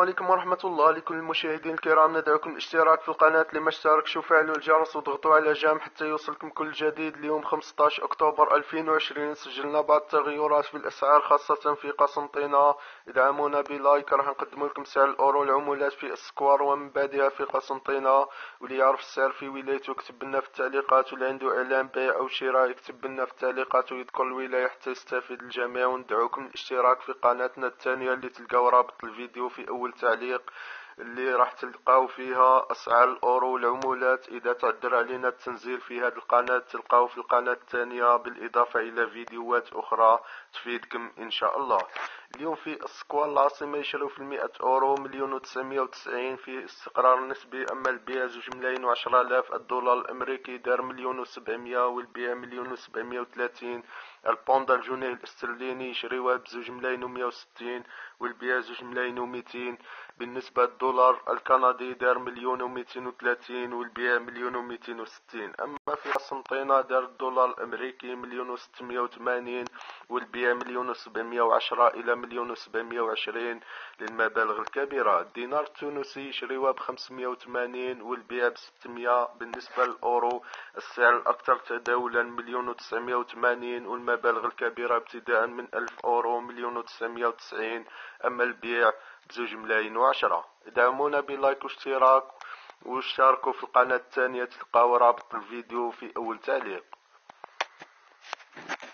عليكم ورحمة الله. لكل المشاهدين الكرام ندعوكم الاشتراك في القناة لما اشتركش وفعلوا الجرس وضغطوا على جام حتى يوصلكم كل جديد. اليوم 15 أكتوبر 2020 سجلنا بعض التغيرات في الأسعار خاصة في قسنطينة. ادعمونا بلايك، راح نقدم لكم سعر الأورو العملات في السكوار ومن بعدها في قسنطينة. واللي يعرف السعر في ولايته يكتب لنا في التعليقات، واللي عنده إعلان بيع أو شراء يكتب لنا في التعليقات ويذكر الولاية حتى يستفيد الجميع. وندعوكم الاشتراك في قناتنا الثانية اللي تلقاو رابط الفيديو في أول تعليق، اللي راح تلقاو فيها أسعار الأورو والعملات. إذا تعذر علينا التنزيل في هذه القناة تلقاو في القناة الثانية بالإضافة إلى فيديوهات أخرى تفيدكم إن شاء الله. اليوم في السكوان العاصمة يشروا في 100 أورو 1,990 في استقرار نسبي. أما البيع 2,010,000. الدولار الأمريكي دار 1,700,000 والبيع 1,730. البوند الجنيه الاسترليني يشريوها ب2,160 والبيع 2,200. بالنسبة للدولار الكندي دار 1,230 والبيع 1,260. أما في قسنطينة دار الدولار الأمريكي 1,680 والبيع 1,710 إلى 1,720 للمبالغ الكبيرة. الدينار التونسي يشريوها ب580 والبيع ب600. بالنسبة للأورو السعر الأكثر تداولا 1,980 والمبالغ الكبيرة ابتداء من 1000 أورو 1,990. أما البيع ب2,010,000. ادعمونا بلايك واشتراك واشتركوا في القناة الثانية تلقاو رابط الفيديو في أول تعليق.